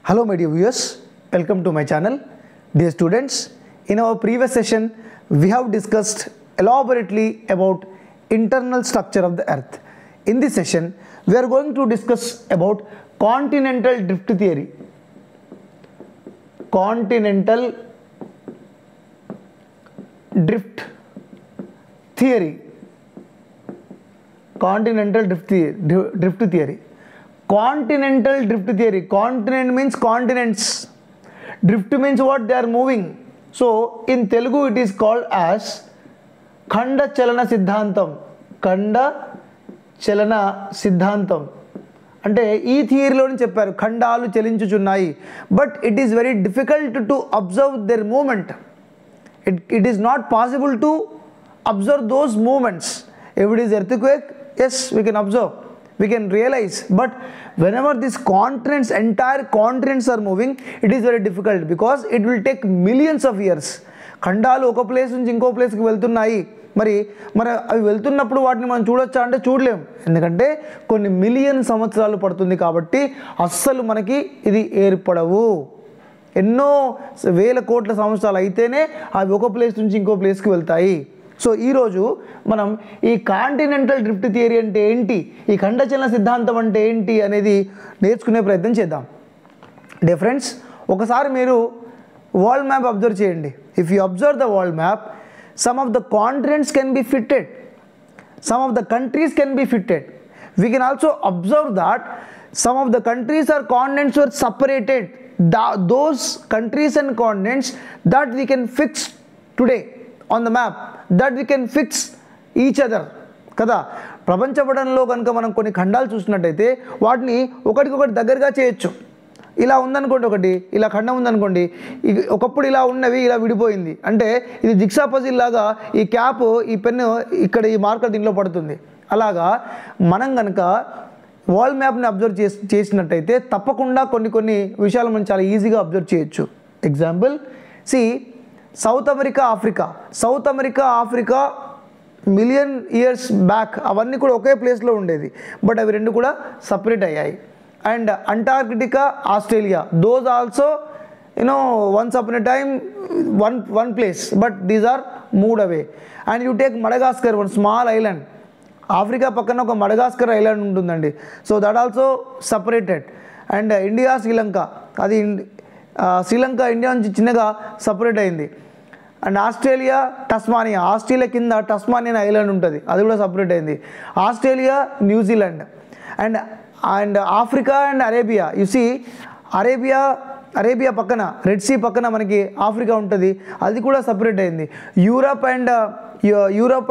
Hello my dear viewers, welcome to my channel. Dear students, in our previous session we have discussed elaborately about internal structure of the earth. In this session we are going to discuss about continental drift theory. Continental drift theory. Continental drift theory. Continental drift theory. Continent means continents. Drift means what? They are moving. So in Telugu it is called as Khanda Chalana Siddhantam. Khanda Chalana Siddhantam. అంటే ఈ థియరీలోని చెప్పారు ఖండాలు చలించుచున్నాయి. But it is very difficult to observe their movement. It is not possible to observe those movements. If it is earthquake, yes, we can observe, we can realize, but whenever these continents, entire continents are moving, it is very difficult because it will take millions of years. ఖండాలు ఒక place నుంచి ఇంకో ప్లేస్కి వెళ్తున్నాయి. మరి అవి వెళ్తున్నప్పుడు వాటిని మనం చూడొచ్చా అంటే చూడలేం, ఎందుకంటే కొన్ని మిలియన్ సంవత్సరాలు పడుతుంది కాబట్టి అస్సలు మనకి ఇది ఏర్పడవు. ఎన్నో వేల కోట్ల సంవత్సరాలు అయితేనే అవి ఒక ప్లేస్ నుంచి ఇంకో ప్లేస్కి వెళ్తాయి. సో ఈరోజు మనం ఈ కాంటినెంటల్ డ్రిఫ్ట్ థియరీ అంటే ఏంటి, ఈ ఖండచలన సిద్ధాంతం అంటే ఏంటి అనేది నేర్చుకునే ప్రయత్నం చేద్దాం. డియర్ ఫ్రెండ్స్, ఒకసారి మీరు వరల్డ్ మ్యాప్ అబ్జర్వ్ చేయండి. If you observe the world map, some of the continents can be fitted, some of the countries can be fitted. We can also observe that some of the countries or continents were separated. Those countries and continents that we can fix today on the map, that we can fix each other కదా. ప్రపంచపటంలో కనుక మనం కొన్ని ఖండాలు చూసినట్టయితే వాటిని ఒకటికొకటి దగ్గరగా చేయొచ్చు. ఇలా ఉందనుకోండి, ఒకటి ఇలా ఖండం ఉందనుకోండి, ఒకప్పుడు ఇలా ఉన్నవి ఇలా విడిపోయింది అంటే ఇది జిగ్సా పజిల్ లాగా ఈ క్యాప్, ఈ పెన్ను ఇక్కడ, ఈ మార్కర్ దీంట్లో పడుతుంది. అలాగా మనం కనుక వరల్డ్ మ్యాప్ని అబ్జర్వ్ చేసినట్టయితే తప్పకుండా కొన్ని విషయాలు మనం చాలా ఈజీగా అబ్జర్వ్ చేయొచ్చు. Example, see South America, Africa million years back అవన్నీ కూడా ఒకే ప్లేస్లో ఉండేది, బట్ అవి రెండు కూడా సపరేట్ అయ్యాయి. And Antarctica, Australia, those also once upon a time one place, but these are moved away. And you take Madagascar, one small island. Africa పక్కన ఒక మడగాస్కర్ ఐలాండ్ ఉంటుందండి. So that also separated. And India, Sri Lanka, అది Sri Lanka India నుంచి చిన్నగా separate అయింది. And Australia, టస్మానియా, Australia కింద టస్మానియా island ఉంటుంది, అది కూడా సపరేట్ అయింది. Australia, New Zealand. And Africa and Arabia, you see Arabia పక్కన, రెడ్ సీ పక్కన మనకి ఆఫ్రికా ఉంటుంది, అది కూడా సపరేట్ అయింది. యూరప్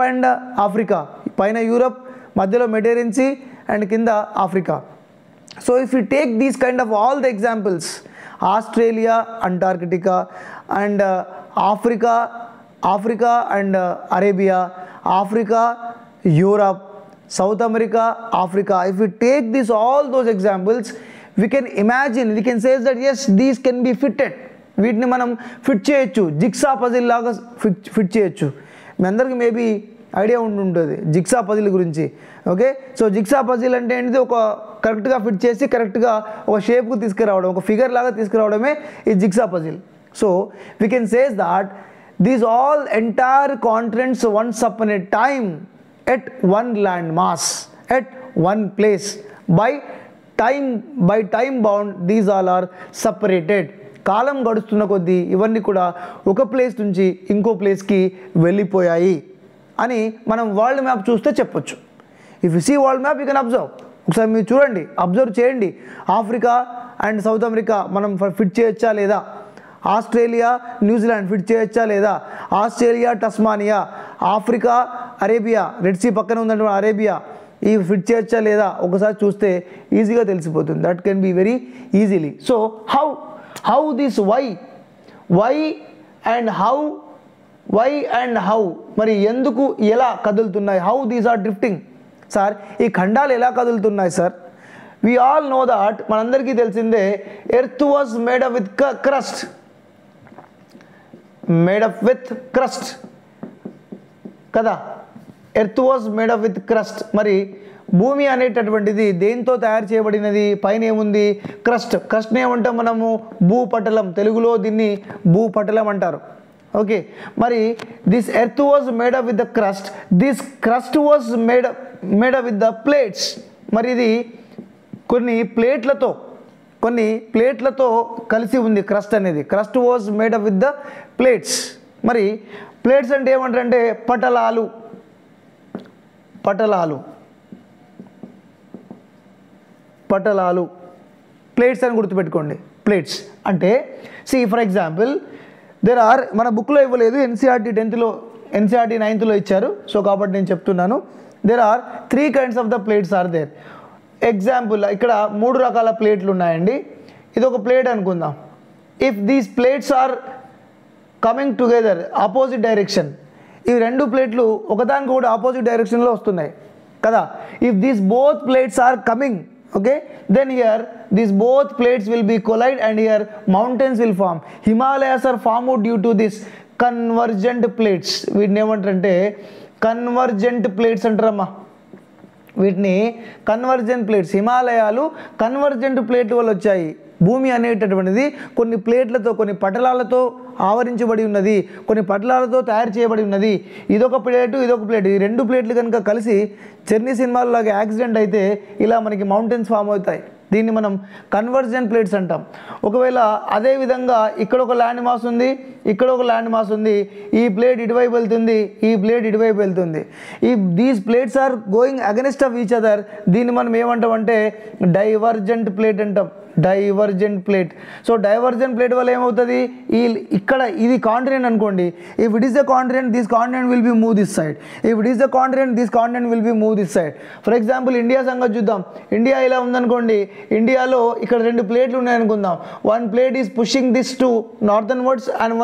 అండ్ ఆఫ్రికా, పైన యూరప్, మధ్యలో మెడిటరేనియన్ సీ అండ్ కింద Africa. So if you take these kind of all the examples, Australia, Antarctica, and Africa and Arabia, Africa, Europe, South America, Africa, if you take this all those examples, we can imagine, we can say that yes, these can be fitted. వీటిని మనం fit చేయొచ్చు, jigsaw puzzle లాగా fit చేయొచ్చు. మీ అందరికీ maybe idea ఉంటుంది jigsaw puzzle గురించి. Okay, so jigsaw puzzle అంటే ఏంటిది, ఒక కరెక్ట్గా ఫిట్ చేసి కరెక్ట్గా ఒక షేప్కు తీసుకురావడం, ఒక ఫిగర్ లాగా తీసుకురావడమే ఈ jigsaw puzzle. So we can says that these all entire continents once upon a time at one land mass, at one place, by time bound, these all are separated. కాలం గడుస్తున్న కొద్దీ ఇవన్నీ కూడా ఒక ప్లేస్ నుంచి ఇంకో ప్లేస్కి వెళ్ళిపోయాయి అని మనం వరల్డ్ మ్యాప్ చూస్తే చెప్పొచ్చు. If you see world map you can observe. ఒకసారి మీరు చూడండి, అబ్జర్వ్ చేయండి. ఆఫ్రికా అండ్ సౌత్ అమెరికా మనం ఫిట్ చేయొచ్చా లేదా, ఆస్ట్రేలియా, న్యూజిలాండ్ ఫిట్ చేయొచ్చా లేదా, Australia, Tasmania, Africa, Arabia, red sea పక్కన ఉన్నటువంటి అరేబియా, ఈ ఫిట్ చేయొచ్చా లేదా ఒకసారి చూస్తే ఈజీగా తెలిసిపోతుంది. That can be very easily. So how this why and how మరి ఎందుకు, ఎలా కదులుతున్నాయి, how these are drifting. Sir ఈ ఖండాలు ఎలా కదులుతున్నాయి sir? We all know that, మనందరికీ తెలిసిందే, earth was made up with crust కదా. Earth was made up with crust. మరి భూమి అనేటటువంటిది దేంతో తయారు చేయబడినది? పైన ఏముంది? క్రస్ట్. క్రస్ట్ని ఏమంటాం మనము? భూపటలం. తెలుగులో దీన్ని భూపటలం అంటారు. ఓకే, మరి this earth was made up with the crust, this crust was made up with the plates. మరి ఇది కొన్ని ప్లేట్లతో కలిసి ఉంది క్రస్ట్ అనేది. Crust was made up with the plates. మరి ప్లేట్స్ అంటే ఏమంటారంటే పటలాలు. ప్లేట్స్ అని గుర్తుపెట్టుకోండి. ప్లేట్స్ అంటే ఫర్ ఎగ్జాంపుల్ మన బుక్లో ఇవ్వలేదు, ఎన్సీఆర్టీ 10th ఎన్సీఆర్టీ 9th ఇచ్చారు. సో కాబట్టి నేను చెప్తున్నాను. There are 3 kinds of the plates are there. Example ఇక్కడ 3 రకాల ప్లేట్లు ఉన్నాయండి. ఇది ఒక ప్లేట్ అనుకుందాం. If these plates are coming together opposite direction, ఇవి 2 ప్లేట్లు ఒకదానికి కూడా ఆపోజిట్ డైరెక్షన్లో వస్తున్నాయి కదా. If these both plates are coming, okay, then here these both plates will be collide and here mountains will form. Himalayas are formed due to this convergent plates. వీటిని ఏమంటారంటే convergent plates అంటారమ్మా. వీటిని convergent plates. హిమాలయాలు convergent plate వల్ల వచ్చాయి. భూమి అనేటటువంటిది కొన్ని ప్లేట్లతో, కొన్ని పటలాలతో ఆవరించబడి ఉన్నది, కొన్ని పటలాలతో తయారు చేయబడి ఉన్నది. ఇదొక ప్లేటు, ఇదొక ప్లేట్. ఈ 2 ప్లేట్లు కనుక కలిసి చెర్నీ సినిమాల్లాగా యాక్సిడెంట్ అయితే ఇలా మనకి మౌంటైన్స్ ఫామ్ అవుతాయి. దీన్ని మనం కన్వర్జెంట్ ప్లేట్స్ అంటాం. ఒకవేళ అదేవిధంగా ఇక్కడ ఒక ల్యాండ్ మాస్ ఉంది, ఇక్కడ ఒక ల్యాండ్ మాస్ ఉంది. ఈ ప్లేట్ ఇటువైపు వెళ్తుంది, ఈ ప్లేట్ ఇటువైపు వెళ్తుంది. ఈ these plates are going against of each other. దీన్ని మనం ఏమంటామంటే డైవర్జెంట్ ప్లేట్ అంటాం. Divergent plate. So divergent plate వల్ల ఏమవుతుంది? ఇక్కడ ఇది కాంటినెంట్ అనుకోండి. If it is the continent, this continent will be move this side. If it is the continent, this continent will be move this side. For example India సంగతి చూద్దాం. India ఇలా ఉందనుకోండి. ఇండియాలో ఇక్కడ 2 ప్లేట్లు ఉన్నాయనుకుందాం. One plate is pushing this to northern wards and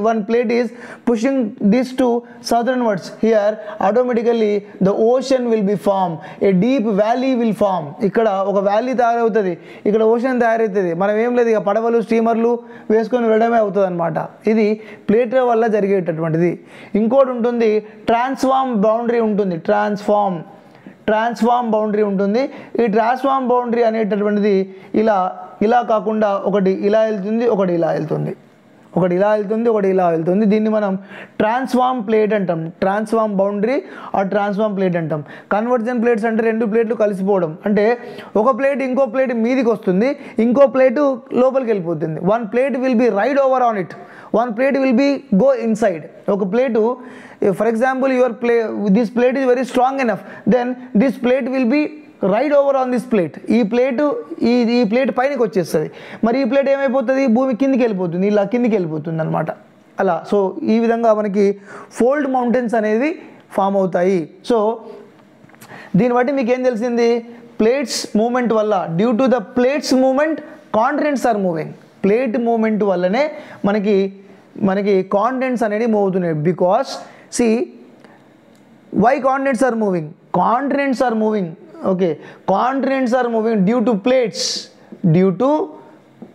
one plate is pushing this to southern wards. Here automatically the ocean will be form, a deep valley will form. ఇక్కడ ఒక వ్యాలీ తయారవుతుంది, ఇక్కడ ఓషన్ తయారవుతుంది. మనం ఏం లేదు, ఇక పడవలు స్టీమర్లు వేసుకొని వెళ్ళడమే అవుతుంది అనమాట. ఇది ప్లేట్ల వల్ల జరిగేటటువంటిది. ఇంకోటి ఉంటుంది ట్రాన్స్ఫార్మ్ బౌండరీ ఉంటుంది. ట్రాన్స్ఫార్మ్ బౌండరీ ఉంటుంది. ఈ ట్రాన్స్ఫార్మ్ బౌండరీ అనేటటువంటిది ఇలా కాకుండా ఒకటి ఇలా వెళ్తుంది, ఒకటి ఇలా వెళ్తుంది, ఒకటి ఇలా వెళ్తుంది, ఒకటి ఇలా వెళ్తుంది. దీన్ని మనం ట్రాన్స్ఫార్మ్ ప్లేట్ అంటాం. Transform boundary are transform plate అంటాం. కన్వర్జెంట్ ప్లేట్స్ అంటే 2 ప్లేట్లు కలిసిపోవడం. అంటే ఒక ప్లేట్ ఇంకో ప్లేట్ మీదికి వస్తుంది, ఇంకో ప్లేటు లోపలికి వెళ్ళిపోతుంది. One plate will be ride over on it, one plate will be go inside. ఒక plate, for example this plate is very strong enough, then this plate will be ride over on this plate. ఈ plate పైనకి వచ్చేస్తుంది. మరి ఈ plate ఏమైపోతుంది? భూమి కిందికి వెళ్ళిపోతుంది, ఇలా కిందికి వెళ్ళిపోతుంది అనమాట. అలా సో ఈ విధంగా మనకి ఫోల్డ్ మౌంటైన్స్ అనేది ఫామ్ అవుతాయి. సో దీన్ని బట్టి మీకు ఏం తెలిసింది? ప్లేట్స్ మూమెంట్ వల్ల, due to the plates movement continents are moving. Plate movement వల్లనే మనకి కాంటినెంట్స్ అనేది మూవ్ అవుతున్నాయి. Because why continents are moving? Continents are moving. Okay, continents are moving due to plates. Due to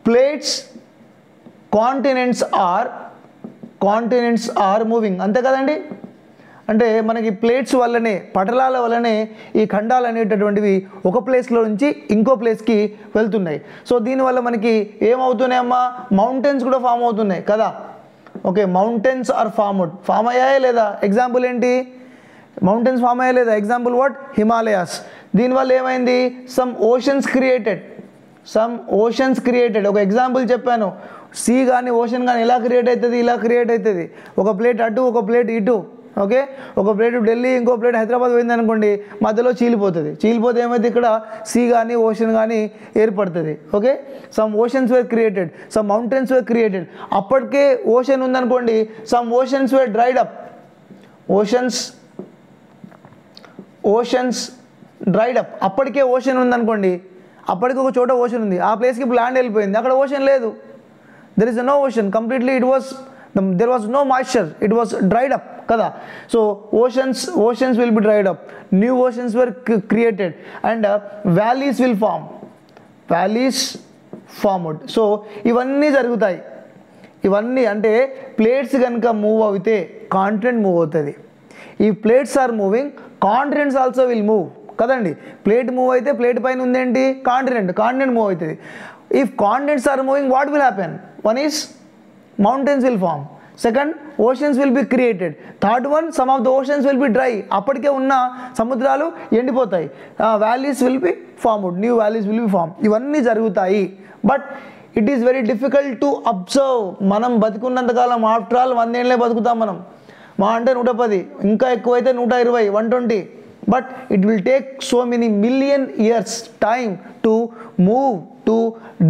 plates, continents are moving. అంతే కదండి. అంటే మనకి plates వల్లనే, పటలాల వల్లనే ఈ ఖండాలు అనేటటువంటివి ఒక ప్లేస్లో నుంచి ఇంకో ప్లేస్కి వెళ్తున్నాయి. సో దీనివల్ల మనకి ఏమవుతున్నాయమ్మా? మౌంటైన్స్ కూడా ఫామ్ అవుతున్నాయి కదా. ఓకే, మౌంటైన్స్ ఆర్ ఫామ్ అయ్యాయా లేదా? ఎగ్జాంపుల్ ఏంటి? మౌంటైన్స్ ఫామ్ అయ్యా లేదా? Example what? హిమాలయాస్. దీనివల్ల ఏమైంది? Some oceans created. ఒక ఎగ్జాంపుల్ చెప్పాను. సీ కానీ ఓషన్ కానీ ఎలా క్రియేట్ అవుతుంది? ఇలా క్రియేట్ అవుతుంది. ఒక ప్లేట్ అటు, ఒక ప్లేట్ ఇటు. ఓకే, ఒక ప్లేట్ ఢిల్లీ, ఇంకో ప్లేట్ హైదరాబాద్ పోయింది అనుకోండి, మధ్యలో చీలిపోతే ఏమైతే ఇక్కడ సీ కానీ ఓషన్ కానీ ఏర్పడుతుంది. Okay, some oceans were created, some mountains were created. అప్పటికే ఓషన్ ఉందనుకోండి, some oceans were dried up. Oceans dried up. అప్పటికే ఓషన్ ఉందనుకోండి, అప్పటికి ఒక చోట ఓషన్ ఉంది, ఆ ప్లేస్కి ఇప్పుడు ల్యాండ్ వెళ్ళిపోయింది, అక్కడ ఓషన్ లేదు. There is no ocean, completely there was no moisture, it was dried up kada. So oceans will be dried up, new oceans were created, and valleys will formed. So ivanni jarugutayi. ఇవన్నీ అంటే plates కనుక move అవుతే continent move అవుతుంది. ఈ plates are moving, continents also will move. కదండి. Plate move అయితే plate పైన ఉందేంటి, కాంటినెంట్ మూవ్ అవుతుంది. If continents are moving, what will happen? One is mountains will form, second oceans will be created, third one some of the oceans will be dry, అప్పటికే ఉన్న సముద్రాలు ఎండిపోతాయి, valleys will be formed, new valleys will be form, ఇవన్నీ జరుగుతాయి. But it is very difficult to observe. మనం బతుకున్నంతకాలం after all 100 ఏళ్ళే బతుకుతాం మనం, మా అంటే 110, ఇంకా ఎక్కువైతే 120, 120. But it will take so many million years time to move, to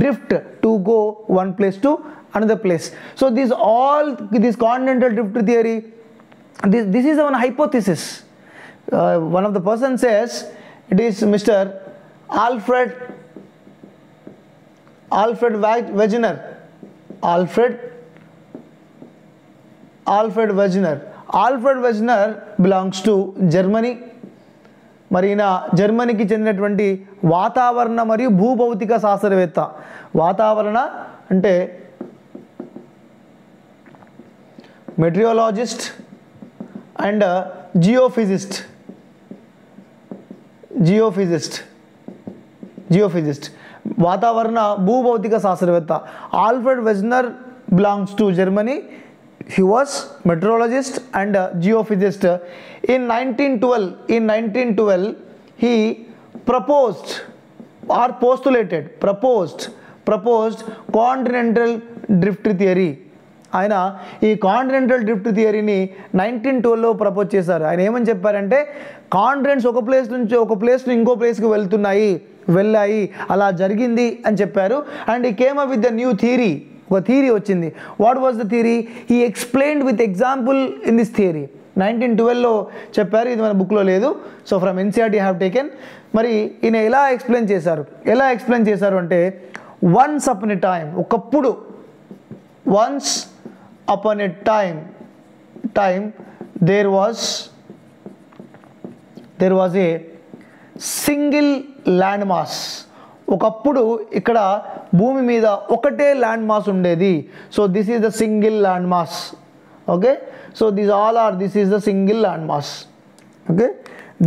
drift, to go one place to another place. So this continental drift theory, this is one hypothesis. One of the person says, it is Mr. Alfred Wegener. Alfred Wegener belongs to Germany. మరి ఈయన జర్మనీకి చెందినటువంటి వాతావరణ మరియు భూభౌతిక శాస్త్రవేత్త. వాతావరణ అంటే meteorologist and geophysicist, వాతావరణ భూభౌతిక శాస్త్రవేత్త. Alfred Wegener belongs to Germany. He was meteorologist and geophysicist. In 1912 he proposed continental drift theory. ఆయన ఈ కాంటినెంటల్ డ్రిఫ్ట్ థియరీని 1912లో ప్రపోజ్ చేశారు. ఆయన ఏమని చెప్పారంటే, కాంటినెంట్స్ ఒక ప్లేస్ నుంచి ఇంకో ప్లేస్కి వెళ్ళాయి, అలా జరిగింది అని చెప్పారు. And he came up with the new theory, ఒక థియరీ వచ్చింది. What was the theory? He explained with example in this theory. 1912లో చెప్పారు, ఇది మన బుక్లో లేదు. So from NCERT have taken. మరి ఈయన ఎలా ఎక్స్ప్లెయిన్ చేశారు అంటే, వన్స్ అపాన్ ఎ టైమ్, ఒకప్పుడు, once upon a time there was a single land mass. ఒకప్పుడు ఇక్కడ భూమి మీద ఒకటే ల్యాండ్ మాస్ ఉండేది. So this is the single land mass. Okay, so this is the single land mass. Okay,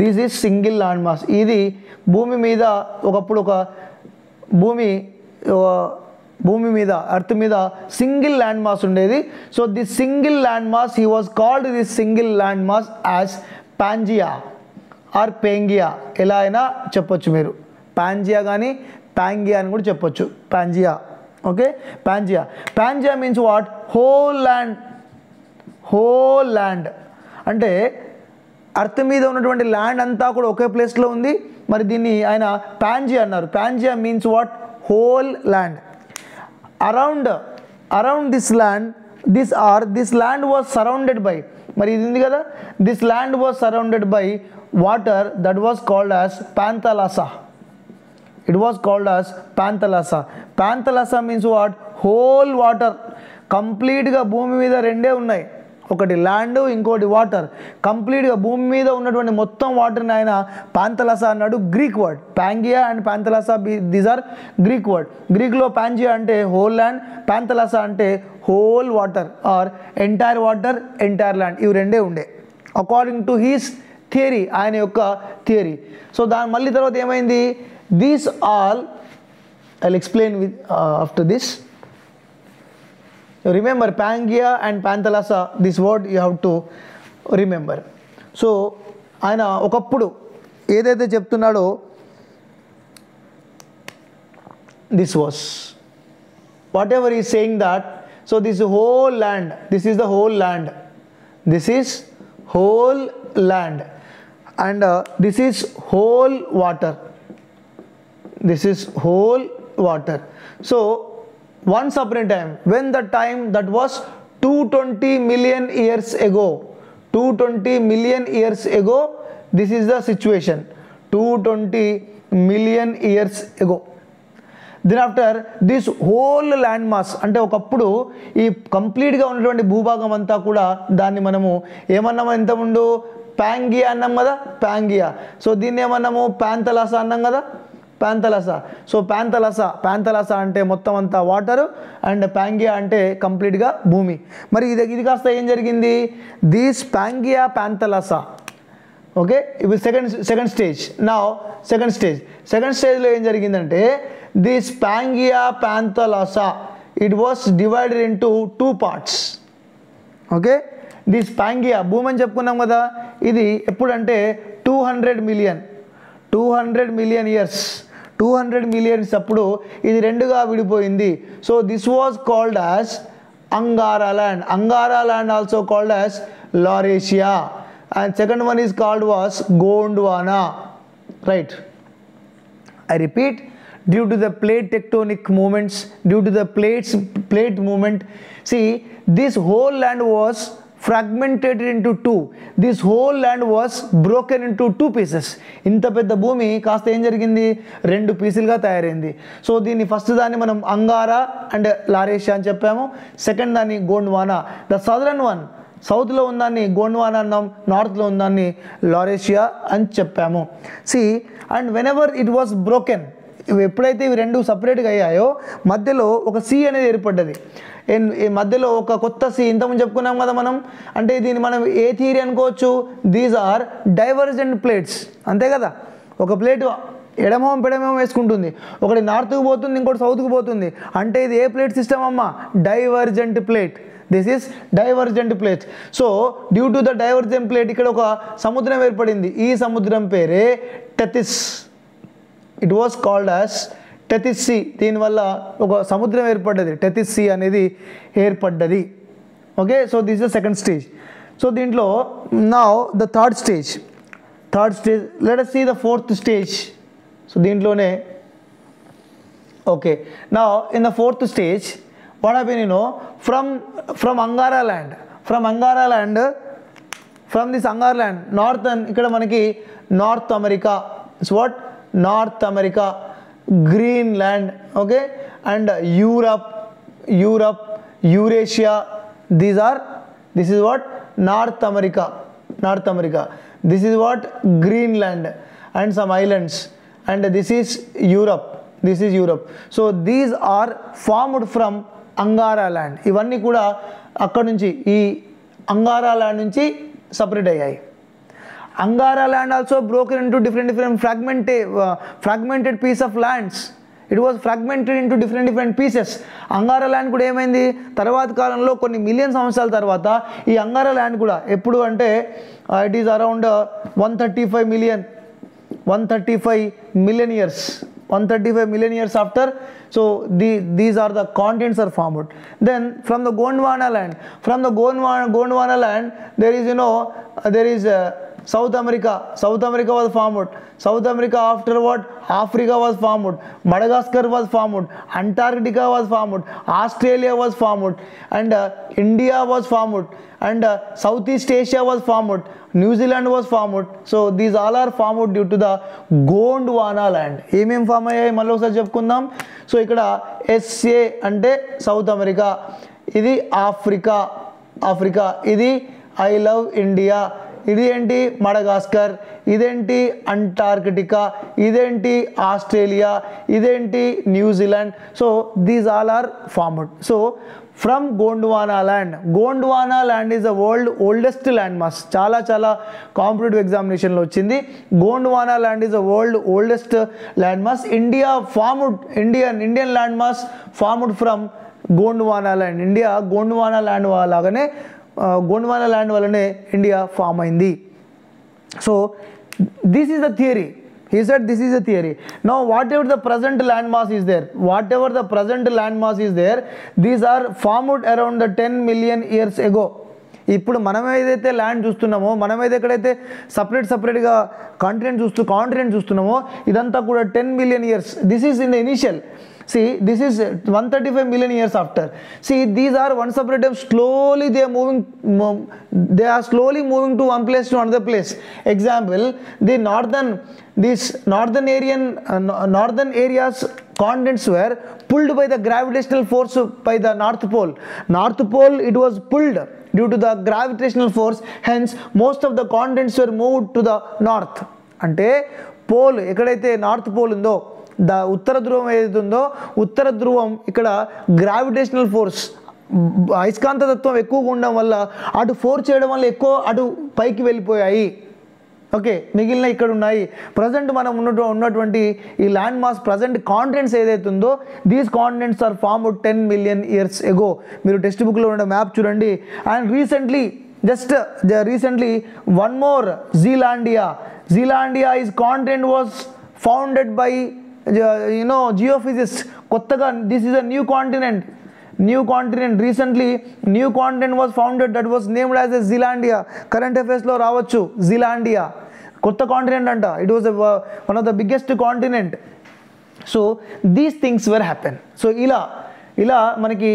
this is single land mass. ఇది భూమి మీద ఒకప్పుడు ఒక భూమి మీద ఎర్త్ మీద సింగిల్ ల్యాండ్ మాస్ ఉండేది. So this single land mass, he was called this single land mass as Pangaea or Pangaea. ఎలా అయినా చెప్పొచ్చు మీరు, పాంజియా కానీ ప్యాంగియా అని కూడా చెప్పొచ్చు. Pangaea. Okay, Pangaea means what? Whole land. అంటే అర్త్ మీద ఉన్నటువంటి ల్యాండ్ అంతా కూడా ఒకే ప్లేస్లో ఉంది. మరి దీన్ని ఆయన పాంజియా అన్నారు. Pangaea means what? Whole land. Around this land, this land was surrounded by, మరి ఇది ఉంది కదా, this land was surrounded by water, that was called as Panthalassa. It was called as Panthalassa. Panthalassa means what? Whole water. కంప్లీట్గా భూమి మీద రెండే ఉన్నాయి, ఒకటి ల్యాండ్, ఇంకోటి వాటర్. కంప్లీట్గా భూమి మీద ఉన్నటువంటి మొత్తం వాటర్ని ఆయన పాంథలాసా అన్నాడు. Greek word Pangaea and Panthalassa, these are Greek word. గ్రీక్లో పాంజియా అంటే హోల్ ల్యాండ్, పాంథలాసా అంటే whole water or entire water, entire land. ఇవి రెండే ఉండే అకార్డింగ్ టు హీస్ థియరీ, ఆయన యొక్క థియరీ. సో దాని మళ్ళీ తర్వాత ఏమైంది? These all I'll explain with after this. Remember Pangaea and Panthalassa, this word you have to remember. So ఆయన ఒకప్పుడు ఏదైతే చెప్తున్నాడో, this was whatever he is saying that, so this whole land, this is the whole land, this is whole land, and this is whole water, this is whole water. So once upon a time, when the time that was 220 million years ago, 220 million years ago, this is the situation, 220 million years ago. Then after this whole land mass, అంటే ఒకప్పుడు ఈ కంప్లీట్గా ఉన్నటువంటి భూభాగం అంతా కూడా దాన్ని మనము ఏమన్నాము? ఇంతకుముందు పాంగియా అన్నాం కదా, పాంగియా. సో దీన్ని ఏమన్నాము? పాంథలాసా అన్నాం కదా, పాంథలాసా. సో పాంథలాసా అంటే మొత్తం అంతా వాటర్, అండ్ పాంగియా అంటే కంప్లీట్గా భూమి. మరి ఇది కాస్త ఏం జరిగింది? దిస్ పాంగియా పాంథలాసా ఓకే, ఇప్పుడు సెకండ్ స్టేజ్లో ఏం జరిగిందంటే this Pangaea Panthalassa it was divided into 2 parts. Okay, this Pangaea భూమి అని చెప్పుకున్నాం కదా, ఇది ఎప్పుడంటే 200 million years 200 millions అప్పుడు ఇది రెండుగా విడిపోయింది. So this was called as Angara land also called as Laurasia, and second one is called was Gondwana, right? I repeat, due to the plate tectonic movements, due to the plate movement, see this whole land was fragmented into 2. This whole land was broken into 2 pieces. ఇంత పెద్ద భూమి కాస్త ఏం జరిగింది, 2 పీసులుగా తయారైంది. So దీన్ని first దాన్ని మనం అంగారా అండ్ లారేషియా అని చెప్పాము, సెకండ్ దాన్ని గోండ్వానా. ద సదరన్ వన్ సౌత్లో ఉందాన్ని గోండ్వానా అన్నాం, నార్త్లో ఉందాన్ని లారేషియా అని చెప్పాము. See and whenever it was broken, ఎప్పుడైతే ఇవి రెండు సపరేట్గా అయ్యాయో మధ్యలో ఒక సీ అనేది ఏర్పడ్డది. మధ్యలో ఒక కొత్త సీ ఇంతకుముందు చెప్పుకున్నాం కదా మనం, అంటే దీన్ని మనం ఏ థియరీ అనుకోవచ్చు, దీస్ ఆర్ డైవర్జెంట్ ప్లేట్స్, అంతే కదా. ఒక ప్లేట్ ఎడమం పెడమం వేసుకుంటుంది, ఒకటి నార్త్కి పోతుంది, ఇంకోటి సౌత్కి పోతుంది, అంటే ఇది ఏ ప్లేట్ సిస్టమ్ అమ్మా, divergent plate. This is divergent plate. So due to the divergent plate ఇక్కడ ఒక సముద్రం ఏర్పడింది, ఈ సముద్రం పేరే Tethys. It was called as Tethys sea. దీనివల్ల ఒక సముద్రం ఏర్పడ్డది, టెథిస్ సీ అనేది ఏర్పడ్డది. Okay, so this is the second stage. So దీంట్లో now the third stage let us see the fourth stage. So దీంట్లోనే okay, now in the fourth stage what happened, you know, from Angara land, from this Angara land, northern ikkada manaki North America, is what, North America, Greenland, okay, and Europe, Eurasia, this is what, North America, this is what, Greenland and some islands, and this is Europe. So these are formed from Angara land. ఇవన్నీ కూడా అక్కడ నుంచి ఈ Angara land నుంచి separate అయ్యాయి. Angara land also broken into different fragmented piece of lands. It was fragmented into different pieces. Angara land కూడా ఏమైంది, తర్వాత కాలంలో కొన్ని మిలియన్ సంవత్సరాల తర్వాత ఈ అంగారా ల్యాండ్ కూడా ఎప్పుడు అంటే it is around 135 million years after. So these are the continents are formed. Then from the Gondwana land, there is, you know, there is South America was formed. South America afterward, Africa was formed, Madagascar was formed, Antarctica was formed, Australia was formed, and India was formed, and Southeast Asia was formed, New Zealand was formed. So these all are formed due to the Gondwana land. ఏమేం form అయ్యాయి మళ్ళీ ఒకసారి చెప్పుకుందాం. So ఇక్కడ SA అంటే South America, ఇది Africa, ఇది I love India, ఇది ఏంటి మడగాస్కర్, ఇదేంటి అంటార్కిటికా, ఇదేంటి ఆస్ట్రేలియా, ఇదేంటి New Zealand. So these all are formed. So from Gondwana land is the world oldest land mass. చాలా కాంపిటేటివ్ ఎగ్జామినేషన్లో వచ్చింది. Gondwana land is the world oldest land mass. Indian land mass formed from Gondwana land. India Gondwana land లాగానే Gondwana land వల్లనే India form అయింది. So this is the theory. He said this is a theory. Now whatever the present landmass is there, these are formed around the 10 million years ago. ఇప్పుడు మనం ఏదైతే land చూస్తున్నామో, మనం ఎక్కడైతే సపరేట్గా continent చూస్తున్నామో, ఇదంతా కూడా 10 million years. This is in the initial. See, this is 135 million years after. See, these are one separate, slowly they are slowly moving to one place to another place. Example, the northern areas continents were pulled by the gravitational force by the North Pole. North Pole, it was pulled due to the gravitational force, hence most of the continents were moved to the north. అంటే pole ఎక్కడైతే north pole ఉందో, ఉత్తర ధ్రువం ఏదైతే ఉందో, ఉత్తర ధ్రువం ఇక్కడ gravitational force, అయస్కాంత తత్వం ఎక్కువగా ఉండడం వల్ల అటు ఫోర్స్ చేయడం వల్ల ఎక్కువ అటు పైకి వెళ్ళిపోయాయి. ఓకే, మిగిలిన ఇక్కడ ఉన్నాయి. ప్రజెంట్ మనం ఉన్నటువంటి ఈ ల్యాండ్ మాస్ ప్రజెంట్ కాంటినెంట్స్ ఏదైతే ఉందో these continents are formed 10 million years ago. మీరు టెక్స్ట్ బుక్లో ఉన్న మ్యాప్ చూడండి. And recently one more Zealandia is continent was founded by geophysicists. కొత్తగా this is a new continent. Recently new continent was founded that was named as a Zealandia. Current affairs లో రావచ్చు Zealandia కొత్త continent అంట. It was one of the biggest continent. So these things were happen. So ఇలా మనకి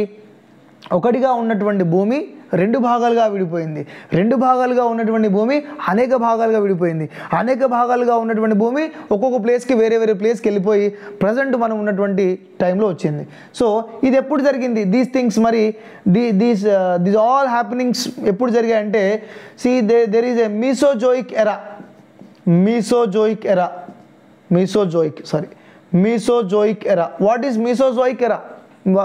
ఒకటిగా ఉన్నటువంటి భూమి 2 భాగాలుగా విడిపోయింది. 2 భాగాలుగా ఉన్నటువంటి భూమి అనేక భాగాలుగా విడిపోయింది. అనేక భాగాలుగా ఉన్నటువంటి భూమి ఒక్కొక్క ప్లేస్కి వేరే ప్లేస్కి వెళ్ళిపోయి ప్రజెంట్ మనం ఉన్నటువంటి టైంలో వచ్చింది. సో ఇది ఎప్పుడు జరిగింది? దీస్ థింగ్స్ మరి దీస్ ఆల్ హ్యాపెనింగ్స్ ఎప్పుడు జరిగాయంటే see there is a Mesozoic era. What is Mesozoic era?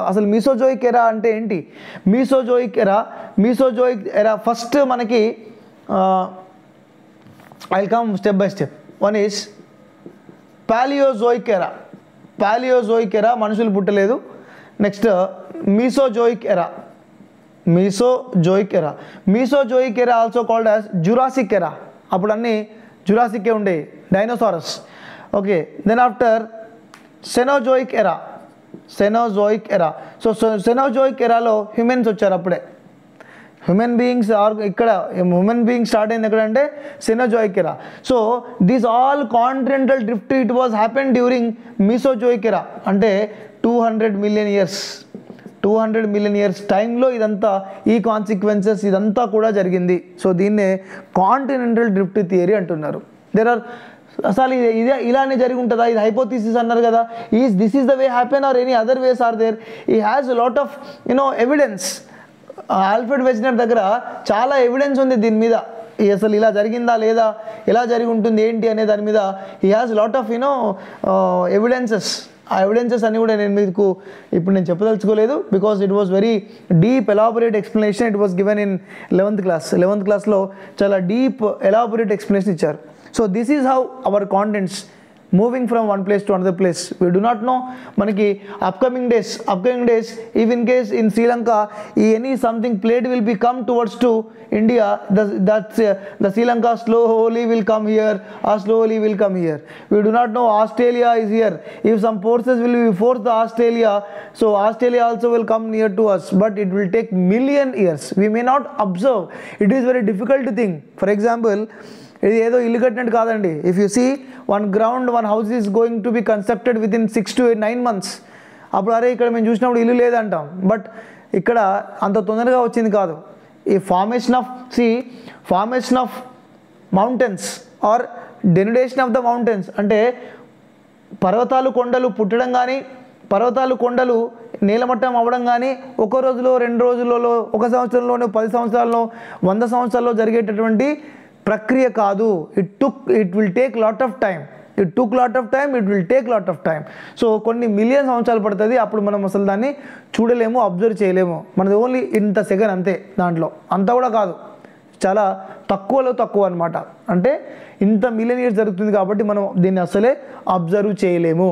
అసలు మీసోజోయిక్ ఎరా అంటే ఏంటి? మీసోజోయిక్ ఎరా ఫస్ట్ మనకి I will come step by step. One is Paleozoic era, మనుషులు పుట్టలేదు. Next Mesozoic era also called as Jurassic era. అప్పుడు అన్నీ జురాసిక్కే ఉండే, dinosaurs. Okay, then after Cenozoic era. So Cenozoic ఎరాలో హ్యూమన్స్ వచ్చారు. అప్పుడే హ్యూమన్ బీయింగ్స్ స్టార్ట్ అయింది ఎక్కడంటే Cenozoic era. So these all continental drift it was happen during Mesozoic era. అంటే 200 million years టైంలో ఇదంతా ఈ కాన్సిక్వెన్సెస్ ఇదంతా కూడా జరిగింది. సో దీన్నే కాంటినెంటల్ డ్రిఫ్ట్ థియరీ అంటున్నారు. అసలు ఇలానే జరిగి ఉంటుందా? ఇది హైపోథీసిస్ అన్నారు కదా. This is the way happen or any other ways are there? He has lot of evidence. Alfred Wegener దగ్గర చాలా ఎవిడెన్స్ ఉంది దీని మీద. అసలు ఇలా జరిగిందా లేదా, ఎలా జరిగి ఉంటుంది ఏంటి అనే దాని మీద he has lot of evidences. ఆ ఎవిడెన్సెస్ అన్ని కూడా మీకు ఇప్పుడు నేను చెప్పదలుచుకోలేదు. Because it was very deep elaborate explanation. It was given in 11th క్లాస్లో చాలా డీప్ ఎలాబొరేట్ ఎక్స్ప్లెనేషన్ ఇచ్చారు. So this is how our continents moving from one place to another place. We do not know మనకి upcoming days if in case in Sri Lanka any something plate will be come towards to India, the Sri Lanka slowly will come here or slowly will come here. We do not know Australia is here. If some forces will be forced to Australia, so Australia also will come near to us, but it will take million years. We may not observe. It is very difficult thing. For example, ఇది ఏదో ఇల్లు కట్టినట్టు కాదండి. If you see one house is going to be constructed within 6 to 9 months. అప్పుడు అరే ఇక్కడ మేము చూసినప్పుడు ఇల్లు లేదంటాం. బట్ ఇక్కడ అంత తొందరగా వచ్చింది కాదు. ఈ formation of mountains or denudation of the mountains అంటే పర్వతాలు కొండలు పుట్టడం కానీ పర్వతాలు కొండలు నీలమట్టం అవ్వడం కానీ ఒక రోజులో 2 రోజులలో 1 సంవత్సరంలోనే 10 సంవత్సరాల్లో 100 సంవత్సరాల్లో జరిగేటటువంటి ప్రక్రియ కాదు. It will take lot of time. So కొన్ని మిలియన్ సంవత్సరాలు పడుతుంది. అప్పుడు మనం అసలు దాన్ని చూడలేము, అబ్జర్వ్ చేయలేము. మనది ఓన్లీ ఇంత సెకండ్ అంతే. దాంట్లో అంతా కూడా కాదు, చాలా తక్కువ అనమాట. అంటే ఇంత మిలియన్ ఇయర్స్ జరుగుతుంది కాబట్టి మనం దీన్ని అసలే అబ్జర్వ్ చేయలేము.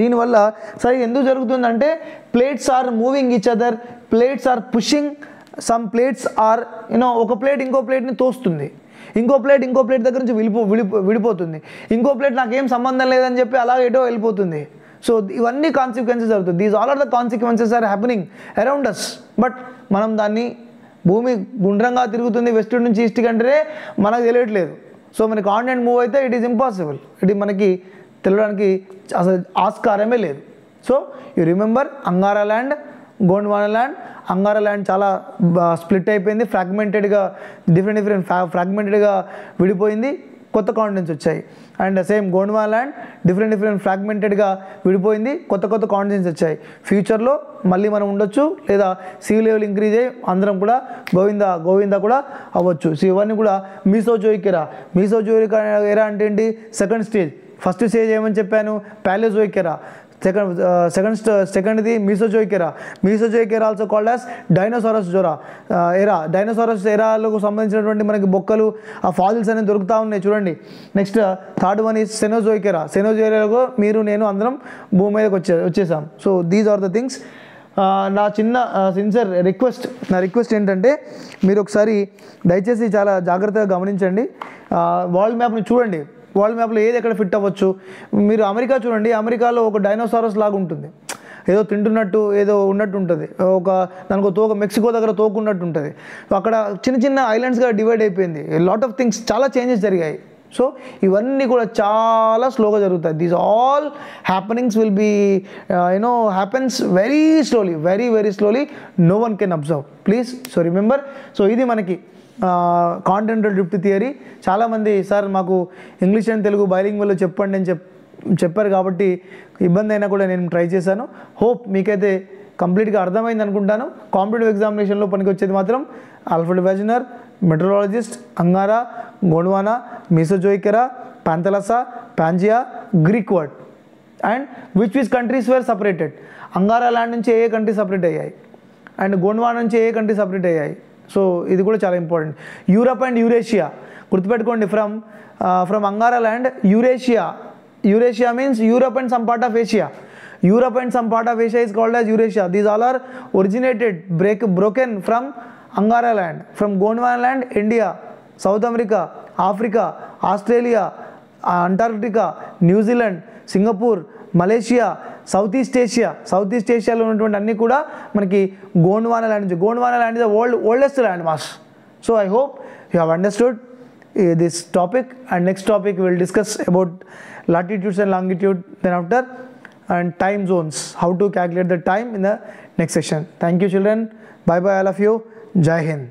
దీనివల్ల సరే ఎందుకు జరుగుతుందంటే plates are moving each other, plates are pushing. Some plates are ఒక ప్లేట్ ఇంకో ప్లేట్ని తోస్తుంది, ఇంకో ప్లేట్ దగ్గర నుంచి విడిపోతుంది, ఇంకో ప్లేట్ నాకేం సంబంధం లేదని చెప్పి అలా ఎటో వెళ్ళిపోతుంది. సో ఇవన్నీ కాన్సిక్వెన్సెస్ జరుగుతుంది. These all are the consequences are happening around us. But మనం దాన్ని భూమి గుండ్రంగా తిరుగుతుంది వెస్ట్ నుంచి ఈస్ట్ కంటే మనకు తెలియట్లేదు. సో మన కాంటినెంట్ మూవ్ అయితే ఇట్ ఈస్ ఇంపాసిబుల్. ఇది మనకి తెలియడానికి అసలు ఆస్కారమే లేదు. So you remember Angara land, Gondwana land. Angara land చాలా స్ప్లిట్ అయిపోయింది, డిఫరెంట్ ఫ్రాగ్మెంటెడ్గా విడిపోయింది, కొత్త కాంటినెంట్స్ వచ్చాయి. And same Gondwana land different ఫ్రాగ్మెంటెడ్గా విడిపోయింది, కొత్త కాంటినెంట్స్ వచ్చాయి. ఫ్యూచర్లో మళ్ళీ మనం ఉండొచ్చు, లేదా సీ లెవెల్ ఇంక్రీజ్ అయ్యి అందరం కూడా గోవిందా కూడా అవ్వచ్చు. సో ఇవన్నీ కూడా మీసోజోయిక్ ఎరా అంటే ఏంటి? Second stage. ఫస్ట్ స్టేజ్ ఏమని చెప్పాను? ప్యాలియోజోయిక్ ఎరా. Second is Mesozoic era. Mesozoic era also called as Dinosaurus era. Dinosaurus era లోకి సంబంధించినటువంటి మనకి బొక్కలు ఆ ఫాసిల్స్ అనేవి దొరుకుతూ ఉన్నాయి చూడండి. Next third one is Cenozoic era. Cenozoic ఎరాలో మీరు నేను అందరం భూమి మీదకి వచ్చేసాం. So these are the things. నా చిన్న సిన్సియర్ రిక్వెస్ట్ ఏంటంటే మీరు ఒకసారి దయచేసి చాలా జాగ్రత్తగా గమనించండి. వరల్డ్ మ్యాప్ని చూడండి. వరల్డ్ మ్యాప్లో ఏది ఎక్కడ ఫిట్ అవ్వచ్చు. మీరు అమెరికా చూడండి. అమెరికాలో ఒక డైనోసారస్ లాగా ఉంటుంది, ఏదో తింటున్నట్టు ఏదో ఉన్నట్టు ఉంటుంది. దానికి తోక మెక్సికో దగ్గర తోక ఉన్నట్టు ఉంటుంది. అక్కడ చిన్న చిన్న ఐలాండ్స్గా డివైడ్ అయిపోయింది. లాట్ ఆఫ్ థింగ్స్, చాలా చేంజెస్ జరిగాయి. సో ఇవన్నీ కూడా చాలా స్లోగా జరుగుతాయి. These all happenings will be happens very slowly, very slowly. No one can observe please. So remember. So ఇది మనకి కాంటినెంటల్ డ్రిఫ్ట్ థియరీ. చాలామంది సార్ మాకు ఇంగ్లీష్ అండ్ తెలుగు బైలింగ్వల్లో చెప్పండి అని చెప్పారు కాబట్టి ఇబ్బంది అయినా కూడా నేను ట్రై చేశాను. హోప్ మీకైతే కంప్లీట్గా అర్థమైంది అనుకుంటాను. కాంపిటేటివ్ ఎగ్జామినేషన్లో పనికి వచ్చేది మాత్రం Alfred Wegener, meteorologist, Angara, Gondwana, Mesozoic era, Panthalassa, Pangaea, Greek word and which countries were separated. Angara land నుంచి ఏ కంట్రీ సపరేట్ అయ్యాయి అండ్ గోండ్వానా నుంచి ఏ కంట్రీ సపరేట్ అయ్యాయి. సో ఇది కూడా చాలా ఇంపార్టెంట్. యూరప్ అండ్ యూరేషియా గుర్తుపెట్టుకోండి. From Angara land Eurasia means Europe and some part of Asia. Europe and some part of Asia is called as Eurasia. These all are originated, broken from Angara land, from Gondwana land, India, South America, Africa, Australia, Antarctica, New Zealand, Singapore, Malaysia, Southeast Asiaలో ఉన్నటువంటి అన్నీ కూడా మనకి Gondwana land నుంచి. Gondwana land is the oldest land mass. So I hope you have understood this topic, and next topic we will discuss about latitudes and longitude, then after and time zones, how to calculate the time in the next session. Thank you children. Bye bye all of you. Jai Hind.